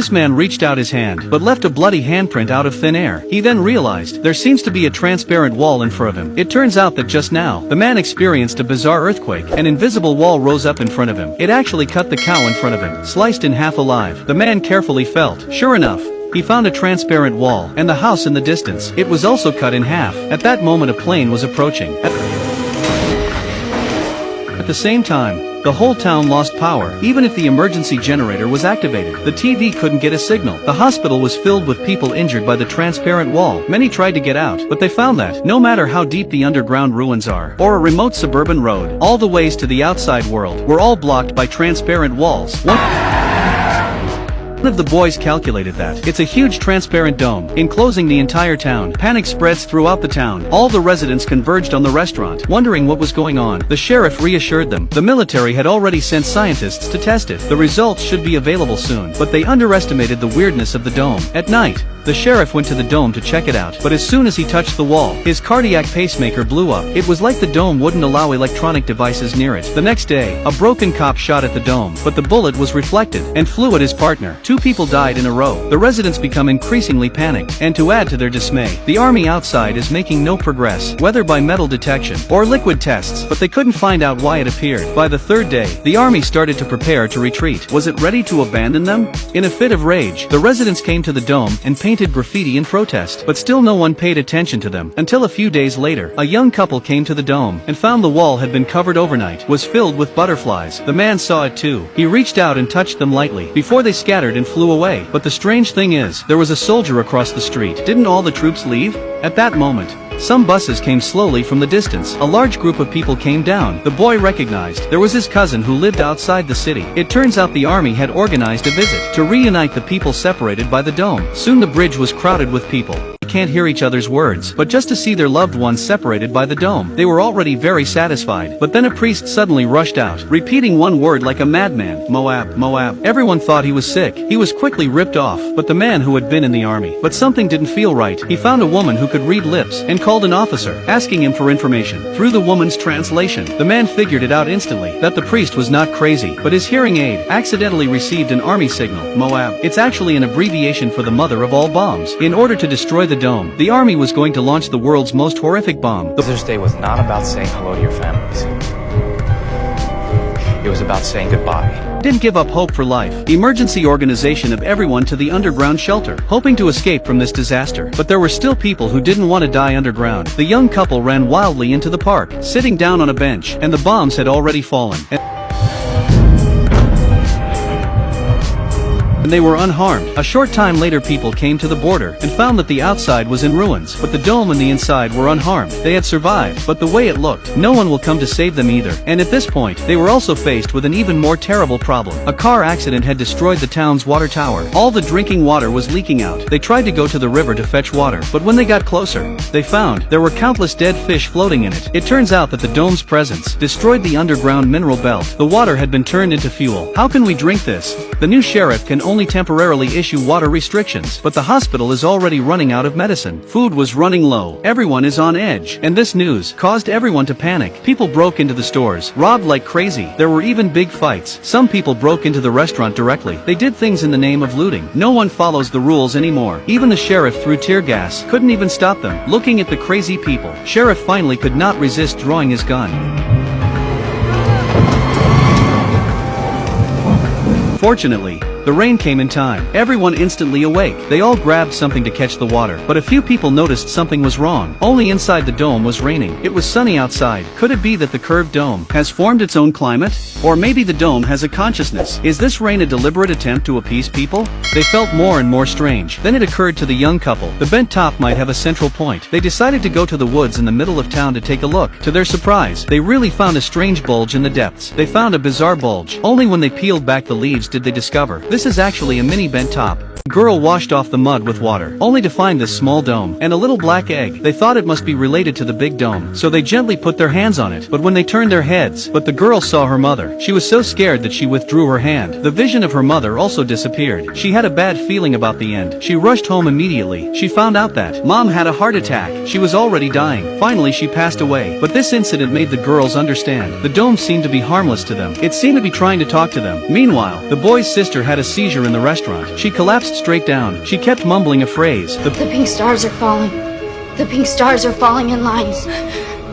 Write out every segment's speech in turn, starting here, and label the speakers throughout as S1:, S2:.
S1: newsman reached out his hand, but left a bloody handprint out of thin air. He then realized there seems to be a transparent wall in front of him. It turns out that just now, the man experienced a bizarre earthquake. An invisible wall rose up in front of him. It actually cut the cow in front of him, sliced in half alive. The man carefully felt. Sure enough, he found a transparent wall, and the house in the distance. It was also cut in half. At that moment a plane was approaching. At the same time, the whole town lost power. Even if the emergency generator was activated, the TV couldn't get a signal. The hospital was filled with people injured by the transparent wall. Many tried to get out, but they found that, no matter how deep the underground ruins are, or a remote suburban road, all the ways to the outside world were all blocked by transparent walls. One of the boys calculated that it's a huge transparent dome, enclosing the entire town. Panic spreads throughout the town. All the residents converged on the restaurant, wondering what was going on. The sheriff reassured them. The military had already sent scientists to test it. The results should be available soon, but they underestimated the weirdness of the dome. At night, the sheriff went to the dome to check it out, but as soon as he touched the wall, his cardiac pacemaker blew up. It was like the dome wouldn't allow electronic devices near it. The next day, a broken cop shot at the dome, but the bullet was reflected and flew at his partner. 2 people died in a row. The residents become increasingly panicked, and to add to their dismay, the army outside is making no progress, whether by metal detection or liquid tests, but they couldn't find out why it appeared. By the 3rd day, the army started to prepare to retreat. Was it ready to abandon them? In a fit of rage, the residents came to the dome and painted graffiti in protest, but still no one paid attention to them, until a few days later, a young couple came to the dome, and found the wall had been covered overnight, was filled with butterflies. The man saw it too. He reached out and touched them lightly, before they scattered and flew away. But the strange thing is, there was a soldier across the street. Didn't all the troops leave? At that moment, some buses came slowly from the distance. A large group of people came down. The boy recognized there was his cousin who lived outside the city. It turns out the army had organized a visit to reunite the people separated by the dome. Soon the bridge was crowded with people. They can't hear each other's words, but just to see their loved ones separated by the dome. They were already very satisfied. But then a priest suddenly rushed out, repeating one word like a madman. Moab, Moab. Everyone thought he was sick. He was quickly ripped off, but the man who had been in the army. But something didn't feel right. He found a woman who could read lips, and called an officer, asking him for information. Through the woman's translation, the man figured it out instantly, that the priest was not crazy, but his hearing aid accidentally received an army signal. Moab. It's actually an abbreviation for the mother of all bombs. In order to destroy the dome, the army was going to launch the world's most horrific bomb.
S2: Mother's Day was not about saying hello to your families. It was about saying goodbye.
S1: Didn't give up hope for life. Emergency organization of everyone to the underground shelter, hoping to escape from this disaster. But there were still people who didn't want to die underground. The young couple ran wildly into the park, sitting down on a bench, and the bombs had already fallen. And they were unharmed. A short time later people came to the border and found that the outside was in ruins, but the dome and the inside were unharmed. They had survived, but the way it looked, no one will come to save them either. And at this point, they were also faced with an even more terrible problem. A car accident had destroyed the town's water tower. All the drinking water was leaking out. They tried to go to the river to fetch water, but when they got closer, they found there were countless dead fish floating in it. It turns out that the dome's presence destroyed the underground mineral belt. The water had been turned into fuel. How can we drink this? The new sheriff can only temporarily issue water restrictions, but the hospital is already running out of medicine. Food was running low. Everyone is on edge. And this news caused everyone to panic. People broke into the stores, robbed like crazy. There were even big fights. Some people broke into the restaurant directly. They did things in the name of looting. No one follows the rules anymore. Even the sheriff threw tear gas. Couldn't even stop them. Looking at the crazy people, sheriff finally could not resist drawing his gun. Fortunately, the rain came in time. Everyone instantly awake. They all grabbed something to catch the water, but a few people noticed something was wrong. Only inside the dome was raining. It was sunny outside. Could it be that the curved dome has formed its own climate? Or maybe the dome has a consciousness? Is this rain a deliberate attempt to appease people? They felt more and more strange. Then it occurred to the young couple, the bent top might have a central point. They decided to go to the woods in the middle of town to take a look. To their surprise, they really found a strange bulge in the depths. They found a bizarre bulge. Only when they peeled back the leaves did they discover this is actually a mini bent top. Girl washed off the mud with water, only to find this small dome and a little black egg. They thought it must be related to the big dome, so they gently put their hands on it. But when they turned their heads, the girl saw her mother. She was so scared that she withdrew her hand. The vision of her mother also disappeared. She had a bad feeling about the end. She rushed home immediately. She found out that Mom had a heart attack. She was already dying. Finally she passed away. But this incident made the girls understand. The dome seemed to be harmless to them. It seemed to be trying to talk to them. Meanwhile, the boy's sister had a seizure in the restaurant. She collapsed straight down. She kept mumbling a phrase.
S3: The pink stars are falling. The pink stars are falling in lines.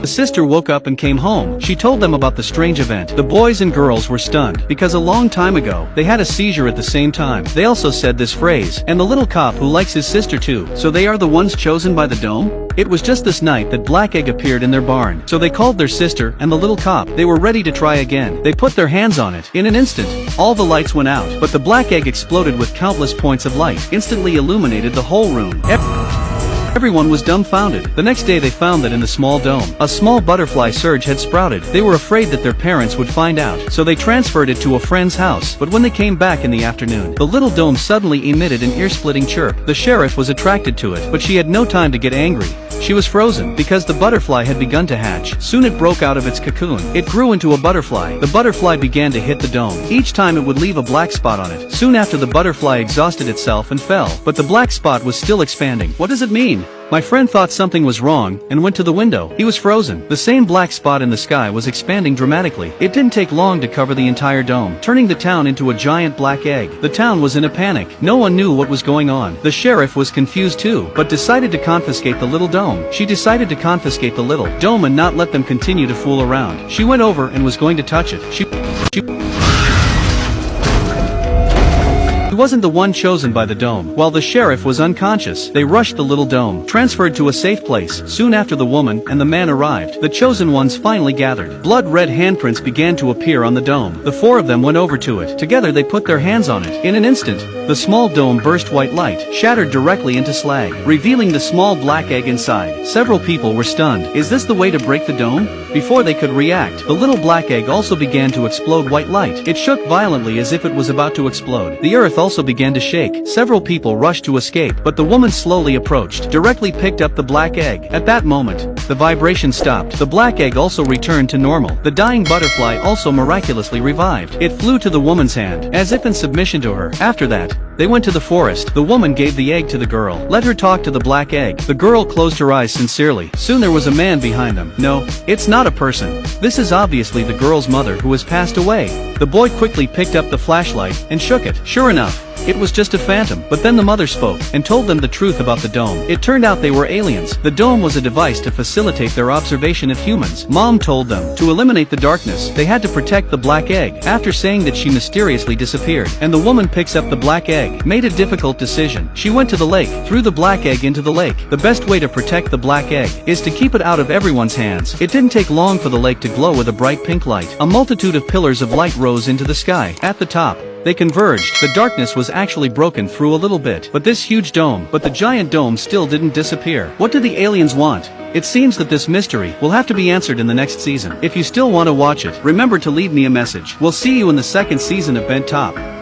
S1: The sister woke up and came home. She told them about the strange event. The boys and girls were stunned, because a long time ago, they had a seizure at the same time. They also said this phrase, and the little cop who likes his sister too. So they are the ones chosen by the dome? It was just this night that Black Egg appeared in their barn. So they called their sister and the little cop. They were ready to try again. They put their hands on it. In an instant, all the lights went out, but the Black Egg exploded with countless points of light, instantly illuminated the whole room. Everyone was dumbfounded. The next day they found that in the small dome, a small butterfly surge had sprouted. They were afraid that their parents would find out, so they transferred it to a friend's house. But when they came back in the afternoon, the little dome suddenly emitted an ear-splitting chirp. The sheriff was attracted to it, but she had no time to get angry. She was frozen, because the butterfly had begun to hatch. Soon it broke out of its cocoon. It grew into a butterfly. The butterfly began to hit the dome. Each time it would leave a black spot on it. Soon after the butterfly exhausted itself and fell, but the black spot was still expanding. What does it mean? My friend thought something was wrong, and went to the window. He was frozen. The same black spot in the sky was expanding dramatically. It didn't take long to cover the entire dome, turning the town into a giant black egg. The town was in a panic. No one knew what was going on. The sheriff was confused too, but decided to confiscate the little dome. She decided to confiscate the little dome and not let them continue to fool around. She went over and was going to touch it. She wasn't the one chosen by the dome. While the sheriff was unconscious, they rushed the little dome, transferred to a safe place. Soon after the woman and the man arrived, the chosen ones finally gathered. Blood-red handprints began to appear on the dome. The four of them went over to it. Together they put their hands on it. In an instant, the small dome burst white light, shattered directly into slag, revealing the small black egg inside. Several people were stunned. Is this the way to break the dome? Before they could react, the little black egg also began to explode white light. It shook violently as if it was about to explode. The earth also began to shake. Several people rushed to escape, but the woman slowly approached, directly picked up the black egg. At that moment, the vibration stopped. The black egg also returned to normal. The dying butterfly also miraculously revived. It flew to the woman's hand, as if in submission to her. After that, they went to the forest. The woman gave the egg to the girl. Let her talk to the black egg. The girl closed her eyes sincerely. Soon there was a man behind them. No, it's not a person. This is obviously the girl's mother who has passed away. The boy quickly picked up the flashlight and shook it. Sure enough, it was just a phantom. But then the mother spoke and told them the truth about the dome. It turned out they were aliens. The dome was a device to facilitate their observation of humans. Mom told them to eliminate the darkness, they had to protect the black egg. After saying that, she mysteriously disappeared, and the woman picks up the black egg. Made a difficult decision. She went to the lake, threw the black egg into the lake. The best way to protect the black egg is to keep it out of everyone's hands. It didn't take long for the lake to glow with a bright pink light. A multitude of pillars of light rose into the sky. At the top, they converged. The darkness was actually broken through a little bit. But the giant dome still didn't disappear. What do the aliens want? It seems that this mystery will have to be answered in the next season. If you still want to watch it, remember to leave me a message. We'll see you in the second season of Bent Top.